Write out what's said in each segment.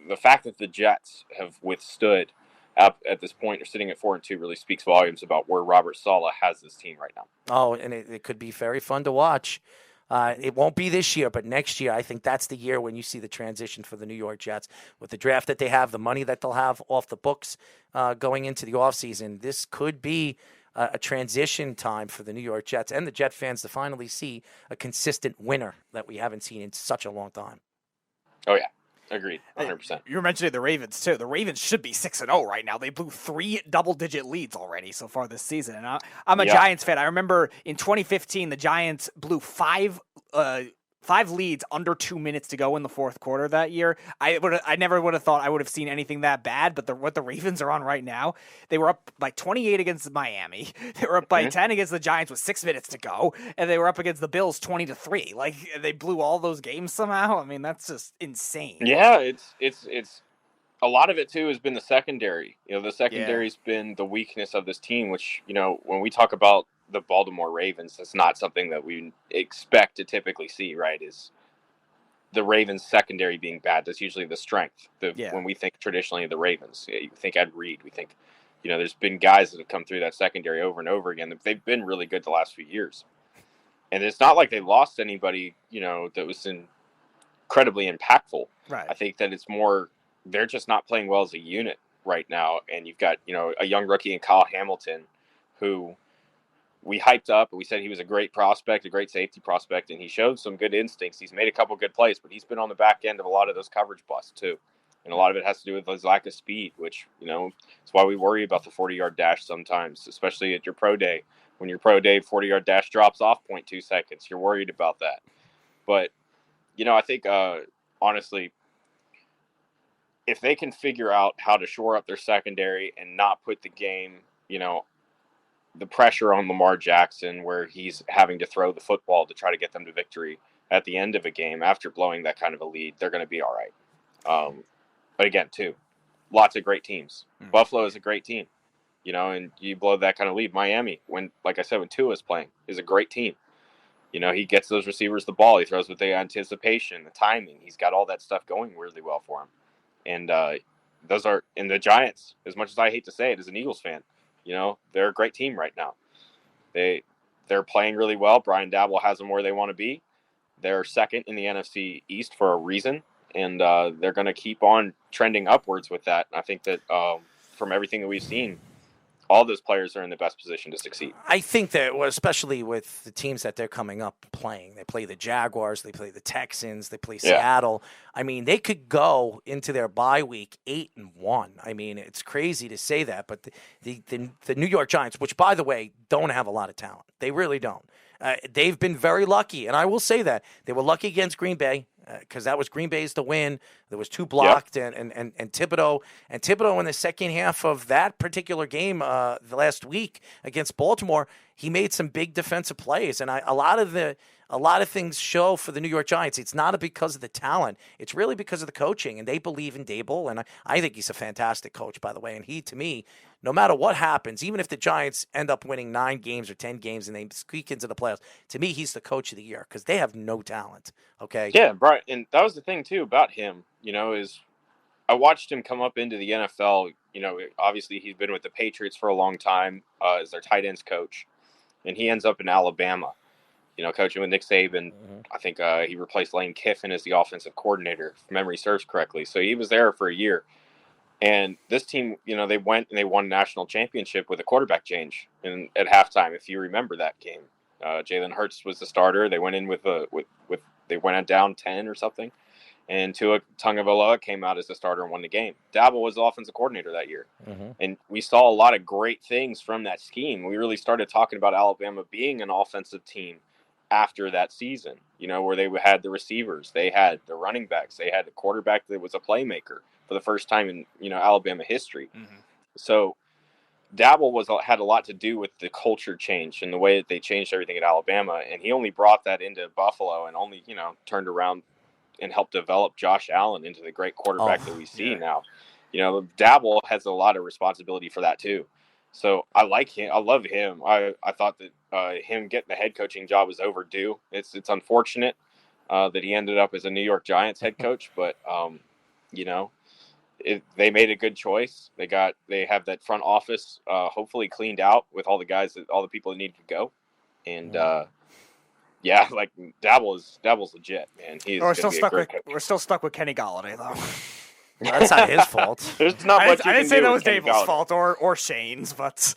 the fact that the Jets have withstood up at this point, are sitting at 4-2, really speaks volumes about where Robert Saleh has this team right now. Oh, and it could be very fun to watch. It won't be this year, but next year, I think that's the year when you see the transition for the New York Jets. With the draft that they have, the money that they'll have off the books going into the offseason, this could be a transition time for the New York Jets and the Jet fans to finally see a consistent winner that we haven't seen in such a long time. Oh, yeah. Agreed, 100%. You were mentioning the Ravens, too. The Ravens should be 6-0 right now. They blew 3 double-digit leads already so far this season. And I'm a Giants fan. I remember in 2015, the Giants blew 5 leads under 2 minutes to go in the fourth quarter that year. I never would have thought I would have seen anything that bad, but what the Ravens are on right now, they were up by 28 against Miami. They were up by 10 against the Giants with 6 minutes to go, and they were up against the Bills 20-3. Like, they blew all those games somehow. I mean, that's just insane. Yeah, it's a lot of it too has been the secondary. The secondary's been the weakness of this team, which, when we talk about the Baltimore Ravens, that's not something that we expect to typically see, right? Is the Ravens secondary being bad. That's usually the strength. When we think traditionally of the Ravens, you think Ed Reed, we think, there's been guys that have come through that secondary over and over again. They've been really good the last few years. And it's not like they lost anybody, that was incredibly impactful. Right. I think that it's more, they're just not playing well as a unit right now. And you've got, a young rookie in Kyle Hamilton who we hyped up and we said he was a great prospect, a great safety prospect, and he showed some good instincts. He's made a couple good plays, but he's been on the back end of a lot of those coverage busts too. And a lot of it has to do with his lack of speed, which, it's why we worry about the 40-yard dash sometimes, especially at your pro day. When your pro day 40-yard dash drops off 0.2 seconds, you're worried about that. But, I think, honestly, if they can figure out how to shore up their secondary and not put the game, the pressure on Lamar Jackson where he's having to throw the football to try to get them to victory at the end of a game after blowing that kind of a lead, they're going to be all right. But again, too, lots of great teams. Buffalo is a great team, and you blow that kind of lead. Miami, like I said, when Tua is playing, is a great team. He gets those receivers the ball. He throws with the anticipation, the timing. He's got all that stuff going really well for him. And those are in the Giants, as much as I hate to say it as an Eagles fan, they're a great team right now. They're playing really well. Brian Daboll has them where they want to be. They're second in the NFC East for a reason, and they're going to keep on trending upwards with that. And I think that from everything that we've seen, all those players are in the best position to succeed. I think that, especially with the teams that they're coming up playing, they play the Jaguars, they play the Texans, they play Seattle. I mean, they could go into their bye week 8-1. I mean, it's crazy to say that, but the New York Giants, which, by the way, don't have a lot of talent. They really don't. They've been very lucky, and I will say that. They were lucky against Green Bay because that was Green Bay's to win. There was 2 blocked, and Thibodeau. And Thibodeau in the second half of that particular game the last week against Baltimore, he made some big defensive plays. And a lot of things show for the New York Giants. It's not because of the talent. It's really because of the coaching, and they believe in Daboll. And I think he's a fantastic coach, by the way. And he, to me, no matter what happens, even if the Giants end up winning 9 games or 10 games and they squeak into the playoffs, to me, he's the coach of the year because they have no talent. Okay. Yeah, Brian, and that was the thing too about him. Is I watched him come up into the NFL. Obviously he's been with the Patriots for a long time as their tight ends coach, and he ends up in Alabama. Coaching with Nick Saban. I think he replaced Lane Kiffin as the offensive coordinator, if memory serves correctly. So he was there for a year. And this team, they went and they won a national championship with a quarterback change at halftime, if you remember that game. Jalen Hurts was the starter. They went in they went down 10 or something. And Tua Tagovailoa came out as the starter and won the game. Daboll was the offensive coordinator that year. And we saw a lot of great things from that scheme. We really started talking about Alabama being an offensive team after that season, where they had the receivers, they had the running backs, they had the quarterback that was a playmaker for the first time in, Alabama history. So Daboll had a lot to do with the culture change and the way that they changed everything at Alabama. And he only brought that into Buffalo and only, turned around and helped develop Josh Allen into the great quarterback that we see now. Daboll has a lot of responsibility for that too. So I like him. I love him. I thought that him getting the head coaching job was overdue. It's unfortunate that he ended up as a New York Giants head coach, but they made a good choice. They have that front office hopefully cleaned out with all the people that need to go, and like Daboll's legit, man. He's going to be a great coach. We're still stuck with Kenny Galladay though. Well, that's not his fault. There's not much. I didn't say that was Daboll's fault or Shane's, but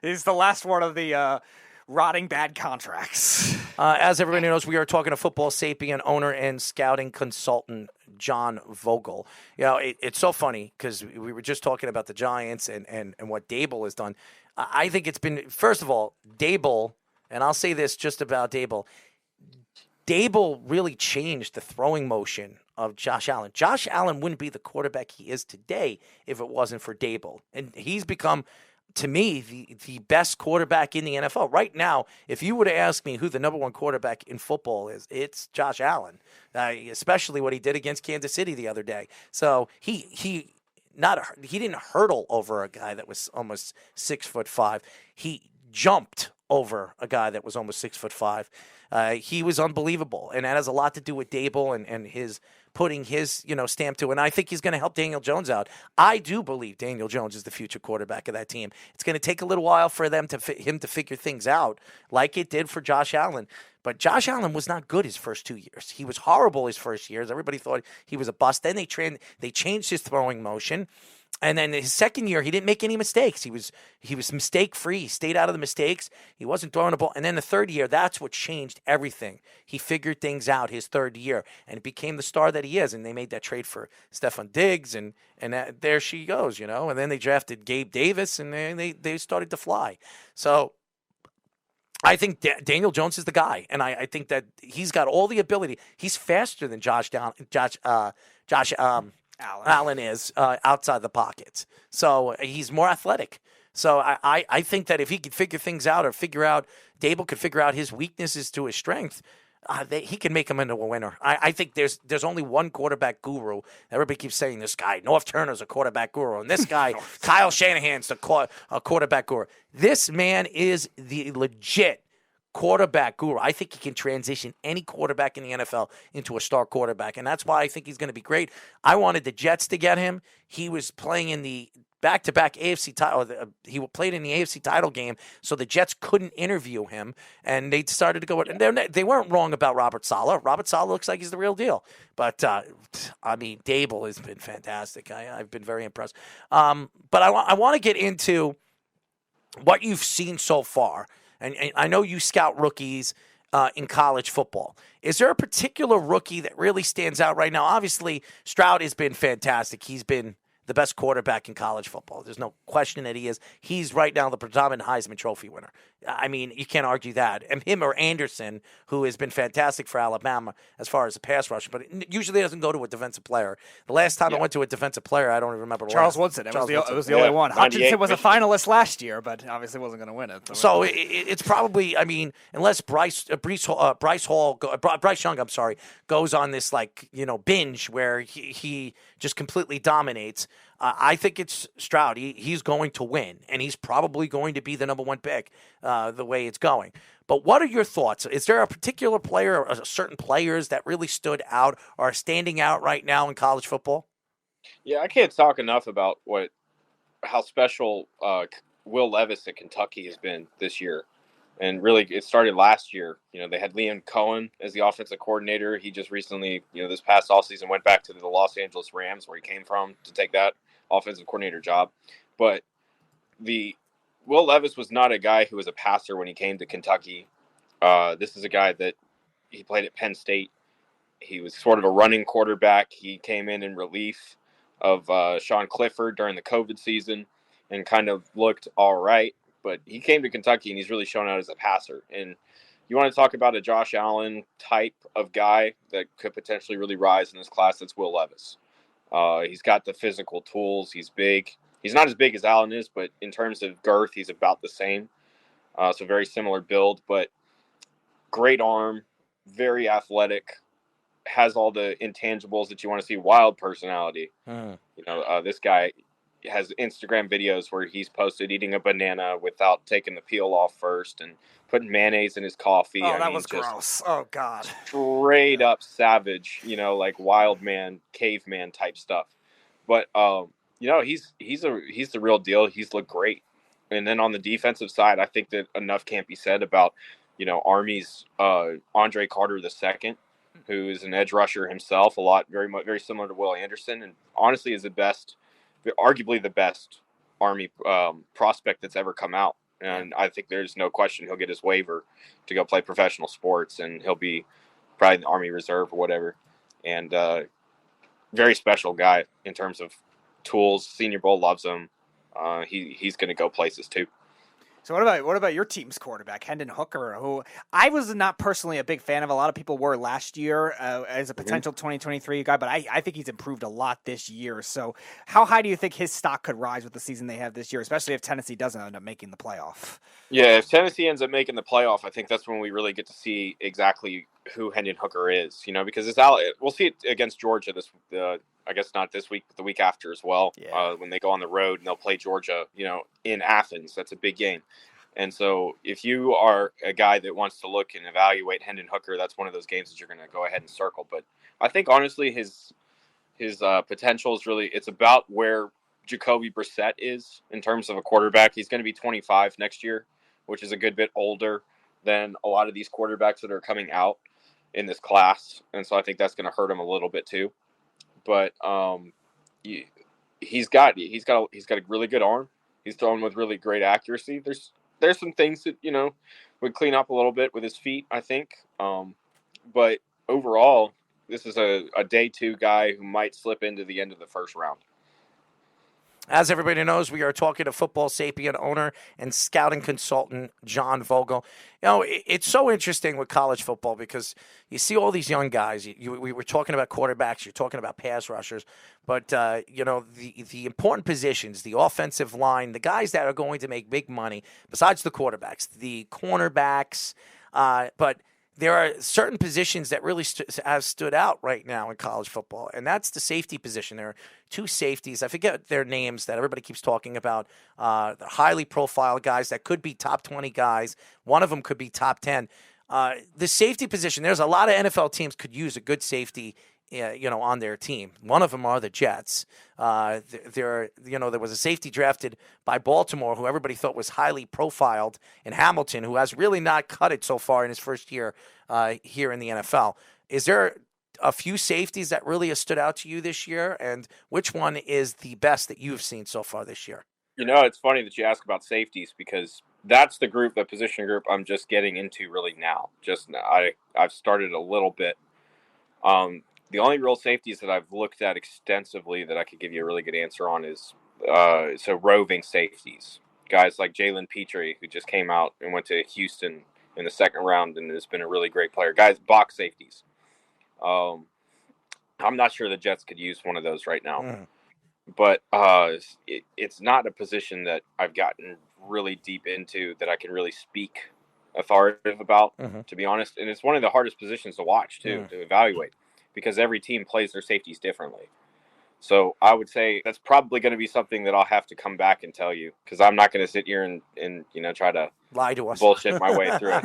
he's the last one of the rotting bad contracts. As everybody knows, we are talking to Football Sapient owner and scouting consultant John Vogel. You know, it's so funny because we were just talking about the Giants and what Daboll has done. I think it's been, first of all, Daboll, and I'll say this just about Daboll. Daboll really changed the throwing motion of Josh Allen. Josh Allen wouldn't be the quarterback he is today if it wasn't for Daboll. And he's become, to me, the best quarterback in the NFL. Right now, if you were to ask me who the number one quarterback in football is, it's Josh Allen, especially what he did against Kansas City the other day. So he didn't hurdle over a guy that was almost 6'5". He jumped over a guy that was almost 6'5". He was unbelievable, and that has a lot to do with Daboll and his putting his stamp to it. And I think he's going to help Daniel Jones out. I do believe Daniel Jones is the future quarterback of that team. It's going to take a little while for him to figure things out, like it did for Josh Allen. But Josh Allen was not good his first 2 years. He was horrible his first years. Everybody thought he was a bust. Then they changed his throwing motion. And then his second year, he didn't make any mistakes. He was mistake-free. He stayed out of the mistakes. He wasn't throwing the ball. And then the third year, that's what changed everything. He figured things out his third year and became the star that he is. And they made that trade for Stephon Diggs, and there she goes, And then they drafted Gabe Davis, and they started to fly. So I think Daniel Jones is the guy, and I think that he's got all the ability. He's faster than Josh Allen is outside the pockets. So he's more athletic. So I think that if he could figure things out, or Daboll could figure out his weaknesses to his strength, he can make him into a winner. I think there's only one quarterback guru. Everybody keeps saying this guy, North Turner's a quarterback guru, and this guy, Kyle Shanahan's a quarterback guru. This man is the legit quarterback guru. I think he can transition any quarterback in the NFL into a star quarterback, and that's why I think he's going to be great. I wanted the Jets to get him. He was playing in the back-to-back AFC title. He played in the AFC title game, so the Jets couldn't interview him, and they started to go. And they weren't wrong about Robert Saleh. Robert Saleh looks like he's the real deal. But Daboll has been fantastic. I've been very impressed. But I want to get into what you've seen so far. And I know you scout rookies in college football. Is there a particular rookie that really stands out right now? Obviously, Stroud has been fantastic. He's been the best quarterback in college football. There's no question that he is. He's right now the predominant Heisman Trophy winner. I mean, you can't argue that. And him or Anderson, who has been fantastic for Alabama as far as a pass rush, but it usually doesn't go to a defensive player. The last time I went to a defensive player, I don't even remember. Charles Woodson. It was the only one. Hutchinson was a finalist last year, but obviously wasn't going to win it. So it's probably, unless Bryce Young, goes on this binge where he just completely dominates. I think it's Stroud. He's going to win, and he's probably going to be the number one pick the way it's going. But what are your thoughts? Is there a particular player or certain players that really stood out or are standing out right now in college football? Yeah, I can't talk enough about how special Will Levis at Kentucky has been this year. And really, it started last year. They had Liam Cohen as the offensive coordinator. He just recently, this past offseason, went back to the Los Angeles Rams, where he came from, to take that offensive coordinator job. But Will Levis was not a guy who was a passer when he came to Kentucky. This is a guy that he played at Penn State. He was sort of a running quarterback. He came in relief of Sean Clifford during the COVID season and kind of looked all right. But he came to Kentucky, and he's really shown out as a passer. And you want to talk about a Josh Allen type of guy that could potentially really rise in this class, that's Will Levis. He's got the physical tools. He's big. He's not as big as Allen is, but in terms of girth, he's about the same. So very similar build, but great arm, very athletic, has all the intangibles that you want to see, wild personality. This guy has Instagram videos where he's posted eating a banana without taking the peel off first and putting mayonnaise in his coffee. That was gross. Oh, God. Straight up savage, like wild man, caveman type stuff. But he's the real deal. He's looked great. And then on the defensive side, I think that enough can't be said about Army's Andre Carter II, who is an edge rusher himself, very similar to Will Anderson, and honestly is arguably the best Army prospect that's ever come out. And I think there's no question he'll get his waiver to go play professional sports, and he'll be probably in the Army Reserve or whatever. And very special guy in terms of tools. Senior Bowl loves him. He's going to go places too. So what about your team's quarterback, Hendon Hooker, who I was not personally a big fan of. A lot of people were last year as a potential 2023 guy, but I think he's improved a lot this year. So how high do you think his stock could rise with the season they have this year, especially if Tennessee doesn't end up making the playoff? Yeah, if Tennessee ends up making the playoff, I think that's when we really get to see exactly who Hendon Hooker is, because we'll see it against Georgia I guess not this week, but the week after as well. Yeah. When they go on the road and they'll play Georgia, in Athens. That's a big game. And so if you are a guy that wants to look and evaluate Hendon Hooker, that's one of those games that you're going to go ahead and circle. But I think honestly his potential is it's about where Jacoby Brissett is in terms of a quarterback. He's going to be 25 next year, which is a good bit older than a lot of these quarterbacks that are coming out in this class. And so I think that's going to hurt him a little bit too. But he's got a really good arm. He's throwing with really great accuracy. There's some things that would clean up a little bit with his feet, I think. But overall, this is a day 2 guy who might slip into the end of the first round. As everybody knows, we are talking to Football Sapient owner and scouting consultant John Vogel. It's so interesting with college football because you see all these young guys. We were talking about quarterbacks, you're talking about pass rushers, but the important positions, the offensive line, the guys that are going to make big money, besides the quarterbacks, the cornerbacks, but there are certain positions that really have stood out right now in college football, and that's the safety position. There are 2 safeties. I forget their names that everybody keeps talking about. They're highly profiled guys that could be top 20 guys. One of them could be top 10. The safety position, there's a lot of NFL teams could use a good safety on their team. One of them are the Jets. There was a safety drafted by Baltimore who everybody thought was highly profiled in Hamilton, who has really not cut it so far in his first year here in the NFL. Is there a few safeties that really have stood out to you this year, and which one is the best that you've seen so far this year? It's funny that you ask about safeties because that's the position group I'm just getting into really now. I've started a little bit. The only real safeties that I've looked at extensively that I could give you a really good answer on is roving safeties. Guys like Jalen Petrie, who just came out and went to Houston in the second round and has been a really great player. Guys, box safeties. I'm not sure the Jets could use one of those right now. But it's not a position that I've gotten really deep into that I can really speak authoritative about, to be honest. And it's one of the hardest positions to watch, too, to evaluate. Because every team plays their safeties differently. So I would say that's probably going to be something that I'll have to come back and tell you because I'm not going to sit here and try to lie to us, bullshit my way through it.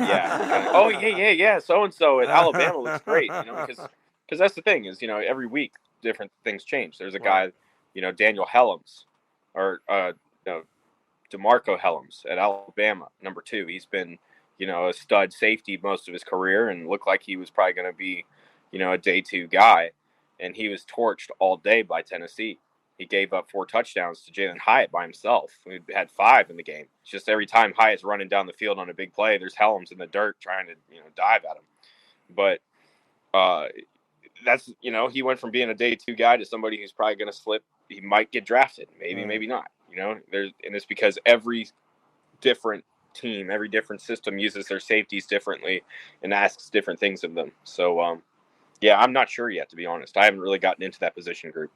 Yeah. So-and-so at Alabama looks great, because that's the thing is, every week different things change. There's a guy, Daniel Helms or DeMarco Helms at Alabama, number 2. He's been, a stud safety most of his career and looked like he was probably going to be a day 2 guy, and he was torched all day by Tennessee. He gave up 4 touchdowns to Jalen Hyatt by himself. We had 5 in the game. It's just every time Hyatt's running down the field on a big play, there's Helms in the dirt trying to, dive at him. But that's, he went from being a day 2 guy to somebody who's probably going to slip. He might get drafted, maybe not. And it's because every different team, every different system uses their safeties differently and asks different things of them. So, yeah, I'm not sure yet, to be honest. I haven't really gotten into that position group.